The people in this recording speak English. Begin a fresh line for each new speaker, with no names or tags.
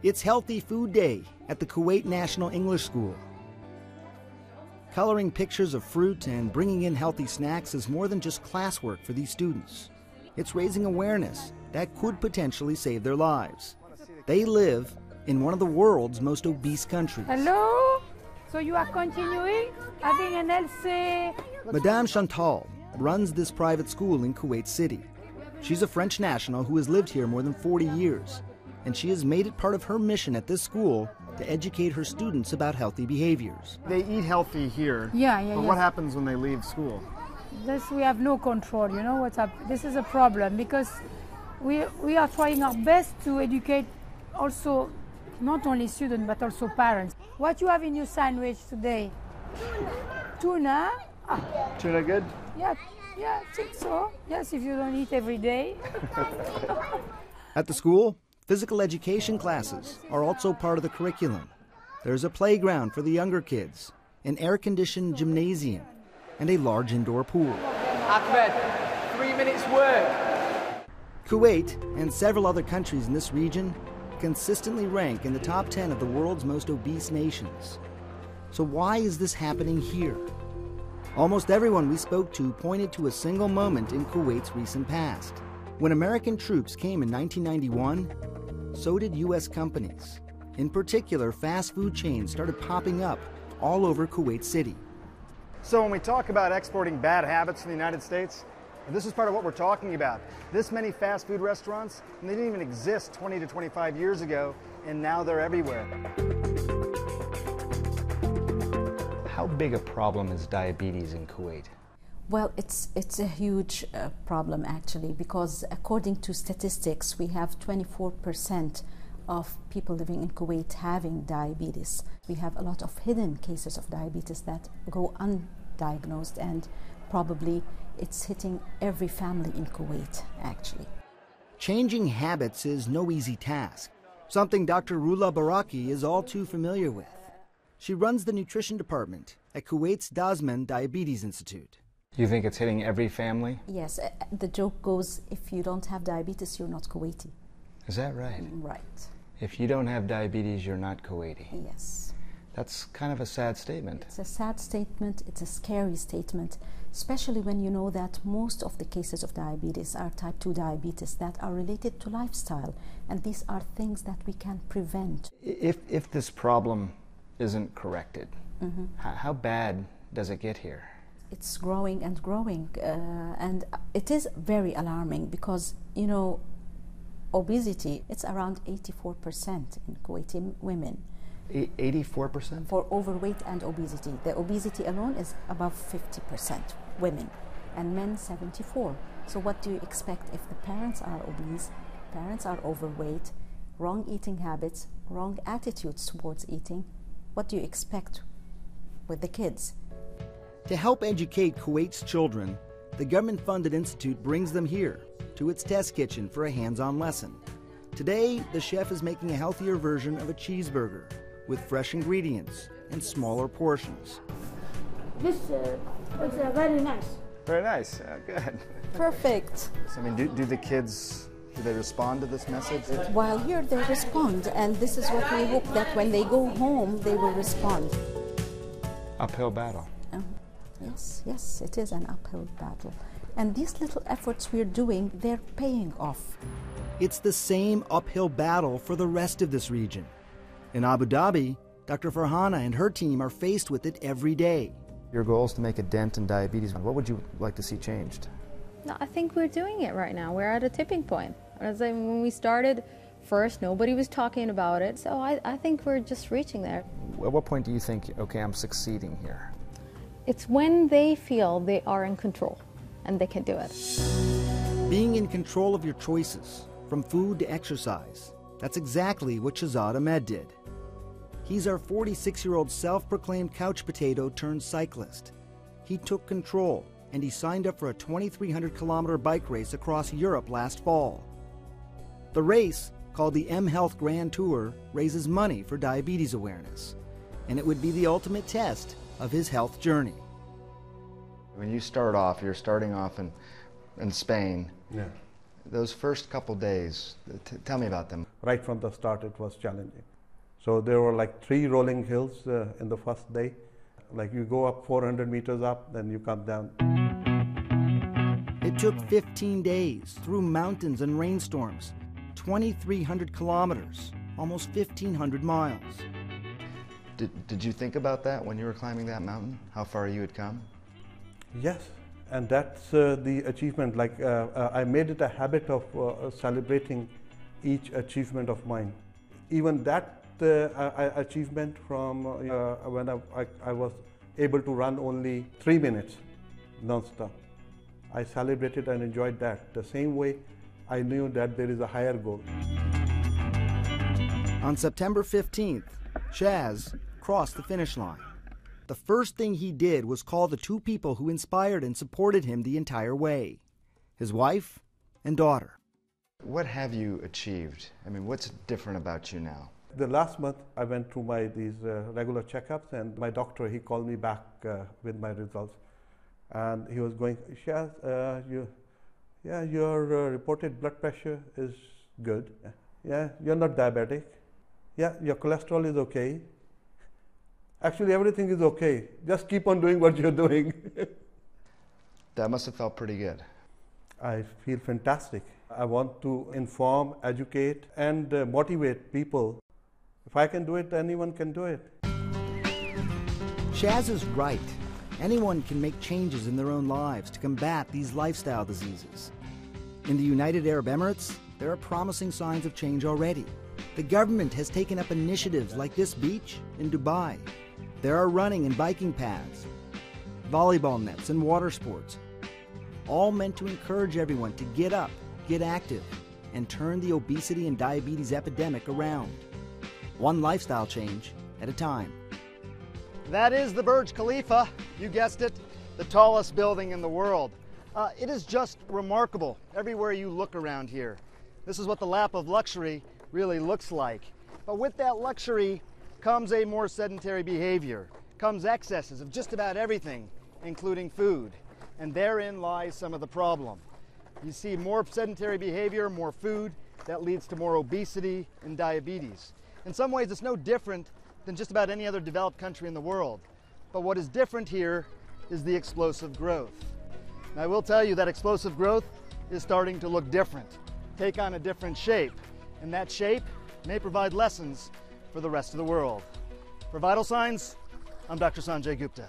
It's Healthy Food Day at the Kuwait National English School. Coloring pictures of fruit and bringing in healthy snacks is more than just classwork for these students. It's raising awareness that could potentially save their lives. They live in one of the world's most obese countries.
Hello? So you are continuing having an healthy...
Madame Chantal runs this private school in Kuwait City. She's a French national who has lived here more than 40 years, and she has made it part of her mission at this school to educate her students about healthy behaviors.
They eat healthy here.
But
what happens when they leave school?
This we have no control, you know what's up. This is a problem because we are trying our best to educate also not only students but also parents. What you have in your sandwich today? Tuna.
Tuna good?
Yeah, I think so. Yes, if you don't eat every day.
At the school, physical education classes are also part of the curriculum. There's a playground for the younger kids, an air-conditioned gymnasium, and a large indoor pool.
Ahmed, 3 minutes work.
Kuwait and several other countries in this region consistently rank in the top 10 of the world's most obese nations. So why is this happening here? Almost everyone we spoke to pointed to a single moment in Kuwait's recent past. When American troops came in 1991, so did U.S. companies. In particular, fast food chains started popping up all over Kuwait City.
So when we talk about exporting bad habits from the United States, this is part of what we're talking about. This many fast food restaurants, and they didn't even exist 20 to 25 years ago, and now they're everywhere.
How big a problem is diabetes in Kuwait?
Well, it's a huge problem actually, because according to statistics, we have 24% of people living in Kuwait having diabetes. We have a lot of hidden cases of diabetes that go undiagnosed, and probably it's hitting every family in Kuwait actually.
Changing habits is no easy task, something Dr. Rula Baraki is all too familiar with. She runs the nutrition department at Kuwait's Dasman Diabetes Institute.
You think it's hitting every family?
Yes, the joke goes, if you don't have diabetes, you're not Kuwaiti.
Is that right?
Right.
If you don't have diabetes, you're not Kuwaiti.
Yes.
That's kind of a sad statement.
It's a sad statement, it's a scary statement, especially when you know that most of the cases of diabetes are type 2 diabetes that are related to lifestyle, and these are things that we can prevent.
If this problem isn't corrected, how bad does it get here?
It's growing and growing, and it is very alarming because, you know, obesity, it's around 84% in Kuwaiti women.
84%?
For overweight and obesity. The obesity alone is above 50% women, and men 74%. So what do you expect if the parents are obese, parents are overweight, wrong eating habits, wrong attitudes towards eating? What do you expect with the kids?
To help educate Kuwait's children, the government-funded institute brings them here to its test kitchen for a hands-on lesson. Today, the chef is making a healthier version of a cheeseburger with fresh ingredients and smaller portions.
This is very nice.
Very nice. Good.
Perfect.
So, I mean, do the kids, do they respond to this message?
While here they respond, and this is what we hope, that when they go home they will respond.
Uphill battle.
Yes, it is an uphill battle. And these little efforts we're doing, they're paying off.
It's the same uphill battle for the rest of this region. In Abu Dhabi, Dr. Farhana and her team are faced with it every day.
Your goal is to make a dent in diabetes. What would you like to see changed?
No, I think we're doing it right now. We're at a tipping point. As when we started, first nobody was talking about it, so I think we're just reaching there.
At what point do you think, okay, I'm succeeding here?
It's when they feel they are in control and they can do it.
Being in control of your choices, from food to exercise, that's exactly what Shahzad Ahmed did. He's our 46-year-old self-proclaimed couch potato turned cyclist. He took control and he signed up for a 2,300-kilometer bike race across Europe last fall. The race, called the M Health Grand Tour, raises money for diabetes awareness, and it would be the ultimate test of his health journey.
When you start off, you're starting off in Spain.
Yeah.
Those first couple days, tell me about them.
right from the start it was challenging. So there were like 3 rolling hills in the first day. Like you go up 400 meters up, then you come down.
It took 15 days through mountains and rainstorms, 2,300 kilometers, almost 1,500 miles.
Did you think about that when you were climbing that mountain? How far you had come?
Yes, and that's the achievement. Like I made it a habit of celebrating each achievement of mine. Even that achievement from when I was able to run only 3 minutes non-stop. I celebrated and enjoyed that. The same way I knew that there is a higher goal.
On September 15th, Shaz crossed the finish line. The first thing he did was call the 2 people who inspired and supported him the entire way, his wife and daughter.
What have you achieved? I mean, what's different about you now?
The last month I went through these regular checkups, and my doctor, he called me back with my results. And he was going, Shaz, your reported blood pressure is good. Yeah, you're not diabetic. Yeah, your cholesterol is okay. Actually, everything is okay. Just keep on doing what you're doing.
That must have felt pretty good.
I feel fantastic. I want to inform, educate, and motivate people. If I can do it, anyone can do it.
Shaz is right. Anyone can make changes in their own lives to combat these lifestyle diseases. In the United Arab Emirates, there are promising signs of change already. The government has taken up initiatives like this beach in Dubai. There are running and biking paths, volleyball nets, and water sports, all meant to encourage everyone to get up, get active, and turn the obesity and diabetes epidemic around. One lifestyle change at a time.
That is the Burj Khalifa, you guessed it, the tallest building in the world. It is just remarkable everywhere you look around here. This is what the lap of luxury really looks like. But with that luxury comes a more sedentary behavior, comes excesses of just about everything, including food. And therein lies some of the problem. You see more sedentary behavior, more food, that leads to more obesity and diabetes. In some ways, it's no different than just about any other developed country in the world. But what is different here is the explosive growth. And I will tell you that explosive growth is starting to look different, take on a different shape. And that shape may provide lessons for the rest of the world. For Vital Signs, I'm Dr. Sanjay Gupta.